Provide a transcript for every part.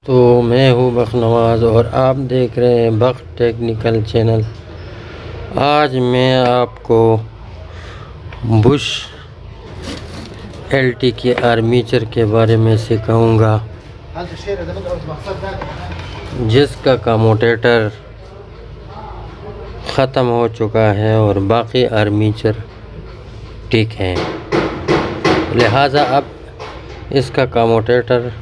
तो मैं हूँ बख्श नवाज़ और आप देख रहे हैं बख्श टेक्निकल चैनल। आज मैं आपको बुश एलटी के आर्मीचर के बारे में सिखाऊंगा, जिसका कमोटेटर ख़त्म हो चुका है और बाकी आर्मीचर ठीक है। लिहाजा अब इसका कमोटेटर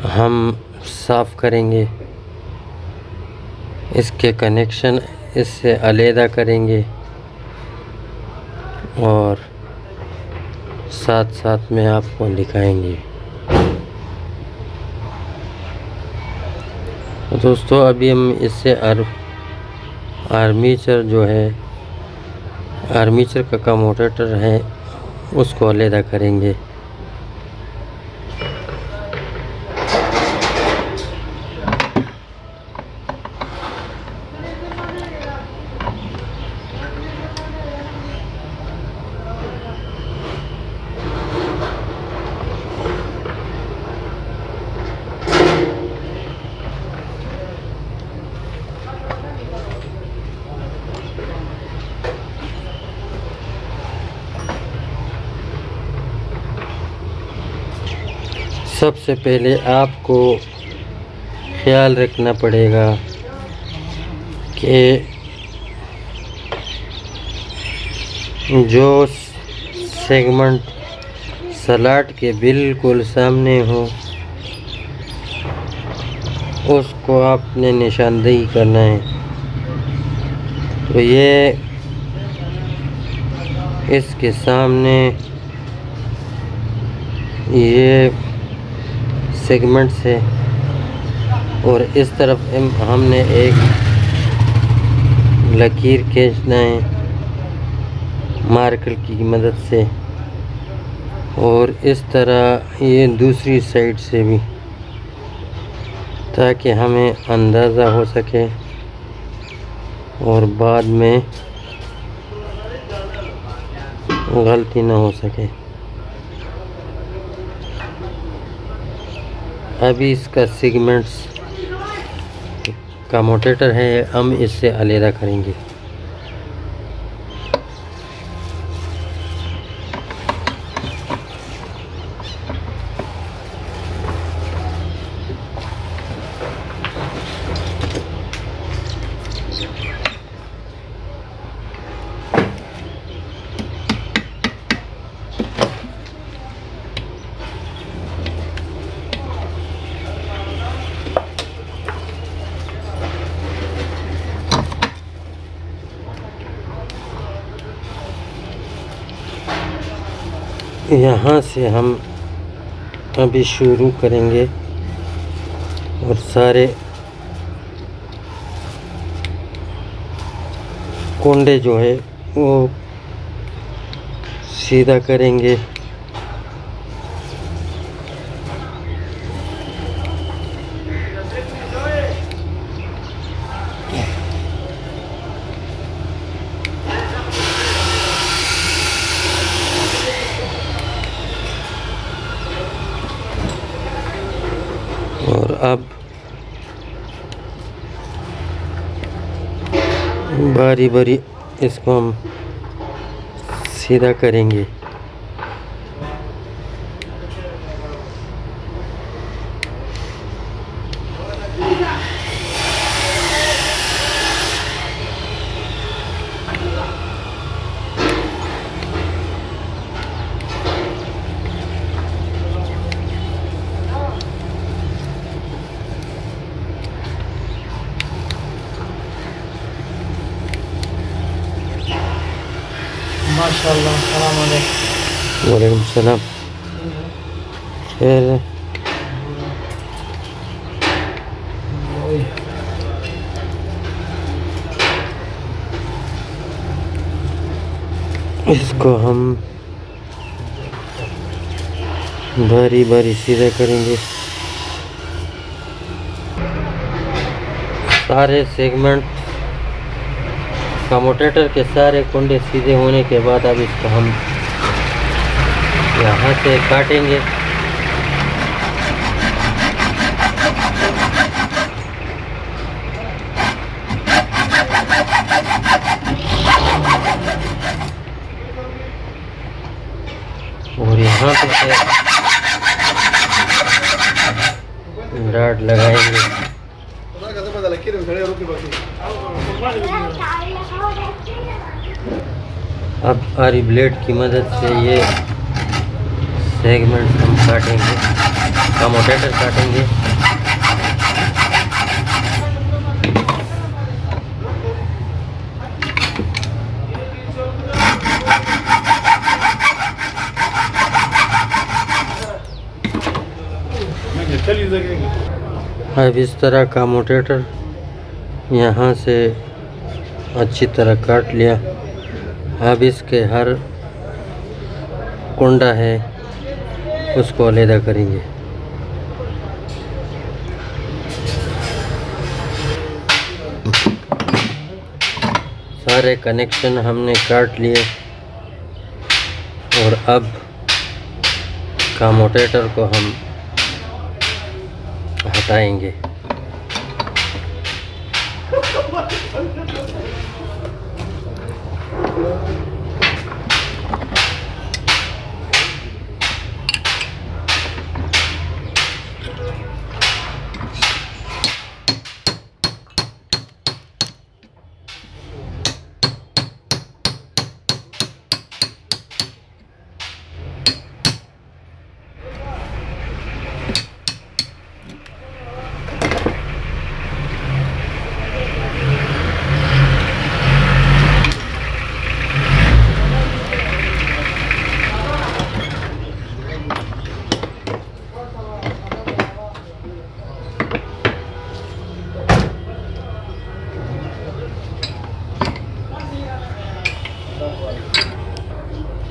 हम साफ़ करेंगे, इसके कनेक्शन इससे अलहदा करेंगे और साथ साथ में आपको दिखाएंगे। तो दोस्तों अभी हम इससे आर्मीचर जो है, आर्मीचर का कमोटेटर है, उसको अलहदा करेंगे। सबसे पहले आपको ख्याल रखना पड़ेगा कि जो सेगमेंट स्लॉट के बिल्कुल सामने हो उसको आपने निशानदेही करना है। तो ये इसके सामने ये सेगमेंट से और इस तरफ हमने एक लकीर खींचना है मार्कर की मदद से, और इस तरह ये दूसरी साइड से भी, ताकि हमें अंदाज़ा हो सके और बाद में गलती ना हो सके। अभी इसका सेगमेंट्स कमोटेटर है, हम इससे अलहदा करेंगे। यहाँ से हम अभी शुरू करेंगे और सारे कुंडे जो है वो सीधा करेंगे। और अब बारी बारी इसको हम सीधा करेंगे। माशाल्लाह, सलाम अलैकुम। वालेकुम सलाम। खैर इसको हम बारी बारी सीधा करेंगे। सारे सेगमेंट कमोटेटर के सारे कुंडे सीधे होने के बाद अब इसको हम यहाँ से काटेंगे। डाट लगाएंगे। अब आरी ब्लेड की मदद से ये सेगमेंट हम काटेंगे, कमोटेटर काटेंगे। अब इस तरह कमोटेटर यहाँ से अच्छी तरह काट लिया। अब इसके हर कुंडा है उसको अलग करेंगे। सारे कनेक्शन हमने काट लिए और अब कमोटेटर को हम हटाएंगे।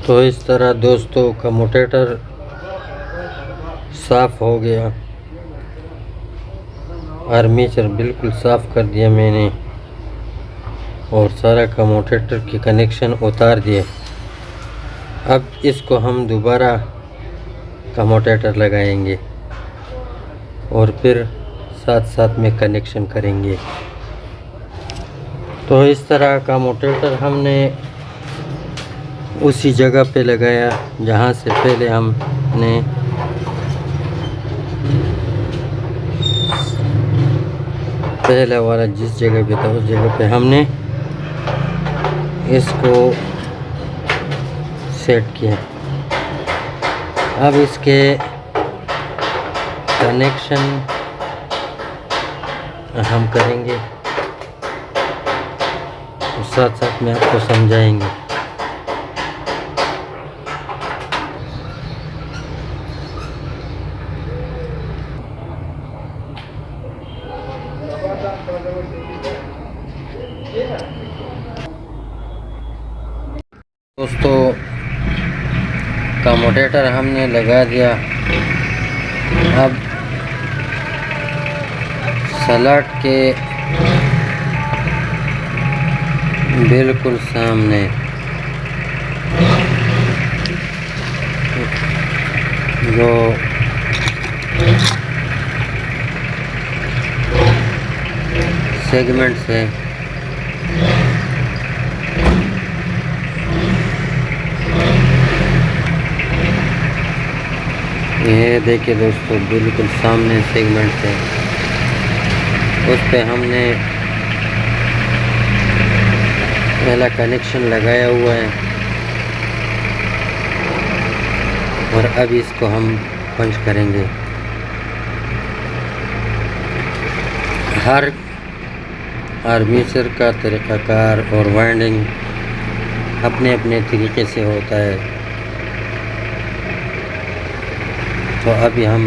तो इस तरह दोस्तों कमोटेटर साफ़ हो गया। आर्मेचर बिल्कुल साफ़ कर दिया मैंने और सारा कमोटेटर के कनेक्शन उतार दिए। अब इसको हम दोबारा कमोटेटर लगाएंगे और फिर साथ साथ में कनेक्शन करेंगे। तो इस तरह कमोटेटर हमने उसी जगह पे लगाया जहाँ से पहले हमने पहला वाला जिस जगह पे था उस जगह पे हमने इसको सेट किया। अब इसके कनेक्शन हम करेंगे और साथ साथ में आपको समझाएंगे। दोस्तों कमोटेटर हमने लगा दिया। अब स्लॉट के बिल्कुल सामने जो सेगमेंट्स है ये देखिए दोस्तों, बिल्कुल सामने सेगमेंट है, उस पे हमने पहला कनेक्शन लगाया हुआ है और अब इसको हम पंच करेंगे। हर आर्मेचर का तरीक़ाकार और वाइंडिंग अपने अपने तरीके से होता है। तो अभी हम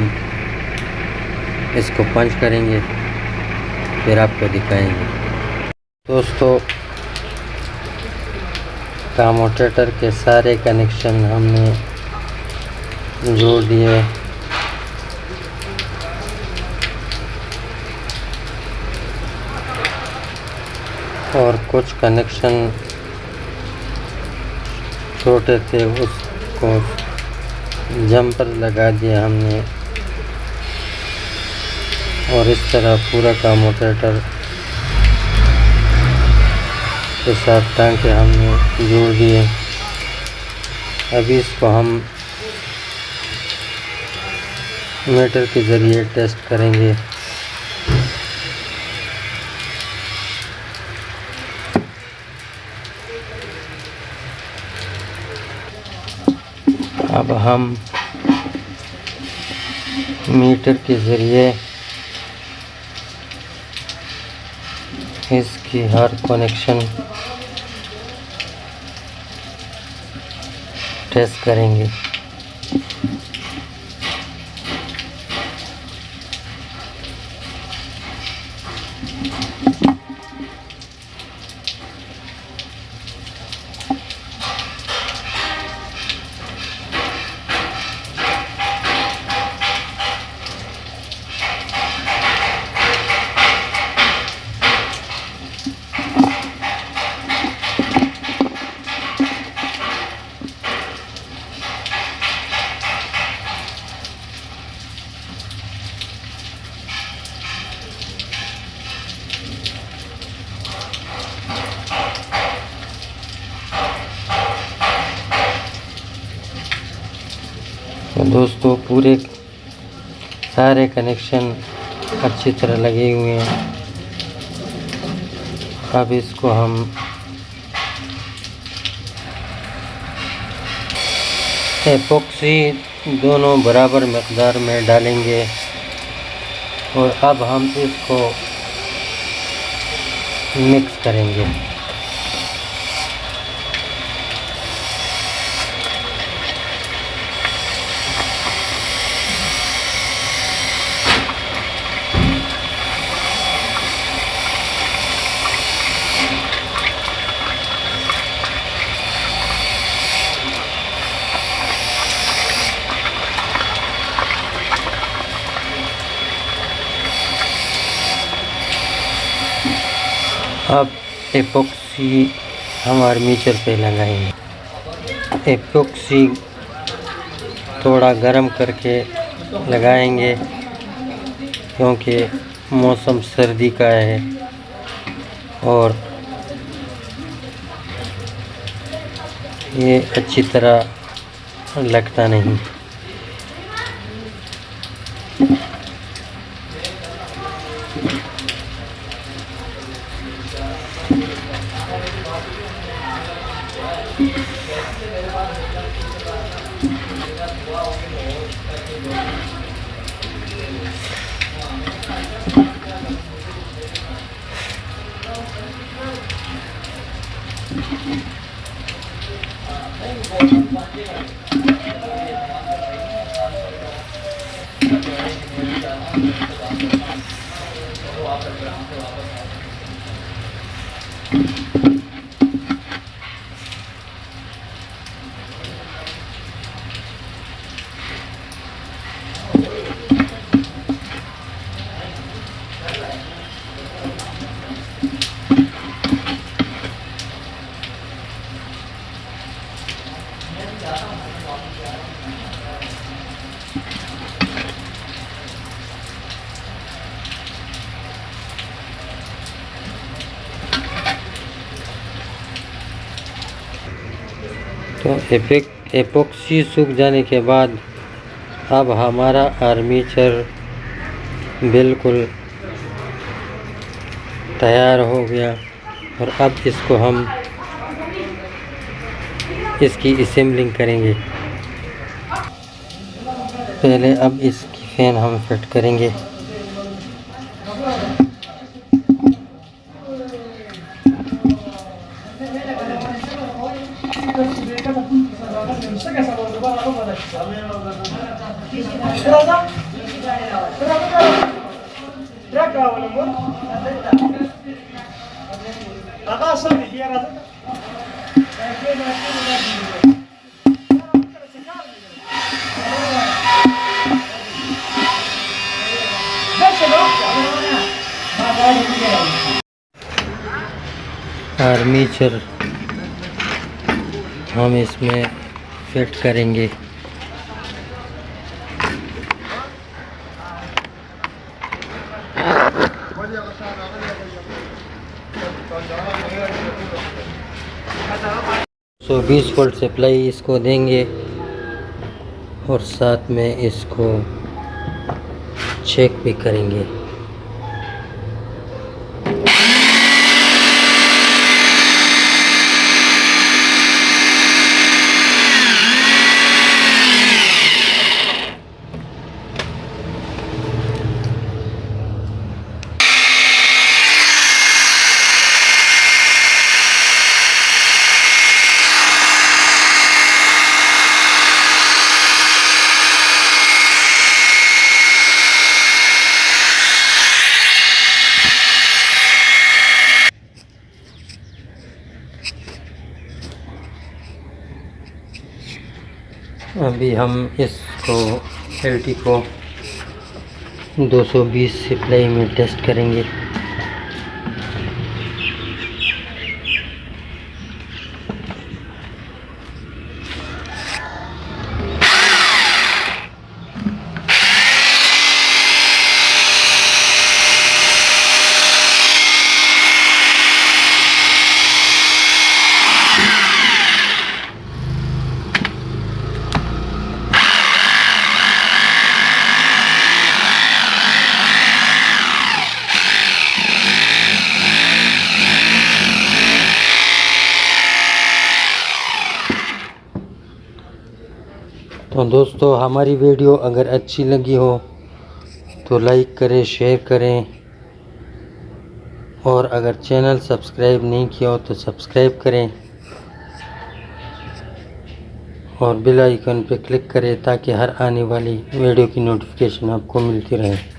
इसको पंच करेंगे फिर आपको दिखाएंगे। दोस्तों कमोटेटर के सारे कनेक्शन हमने जोड़ दिए। और कुछ कनेक्शन छोटे थे उसको जंपर लगा दिया हमने और इस तरह पूरा कमोटेटर के साथ टांके हमने जोड़ दिए। अभी इसको हम मीटर के ज़रिए टेस्ट करेंगे। अब हम मीटर के ज़रिए इसकी हर कनेक्शन टेस्ट करेंगे। तो दोस्तों पूरे सारे कनेक्शन अच्छी तरह लगे हुए हैं। अब इसको हम एपॉक्सी दोनों बराबर मकदार में डालेंगे और अब हम इसको मिक्स करेंगे। अब एपॉक्सी हम आर्मीचर पे लगाएंगे। एपॉक्सी थोड़ा गर्म करके लगाएंगे क्योंकि मौसम सर्दी का है और ये अच्छी तरह लगता नहीं। तो एपॉक्सी सूख जाने के बाद अब हमारा आर्मीचर बिल्कुल तैयार हो गया और अब इसको हम इसकी असेंबलिंग करेंगे। पहले अब इसकी फैन हम फिट करेंगे। आर्मीचर हम इसमें फिट करेंगे। तो 20 वोल्ट सप्लाई इसको देंगे और साथ में इसको चेक भी करेंगे। अभी हम इसको हिल्टी को 220 सप्लाई में टेस्ट करेंगे। तो दोस्तों, हमारी वीडियो अगर अच्छी लगी हो तो लाइक करें, शेयर करें, और अगर चैनल सब्सक्राइब नहीं किया हो तो सब्सक्राइब करें और बेल आइकन पर क्लिक करें ताकि हर आने वाली वीडियो की नोटिफिकेशन आपको मिलती रहे।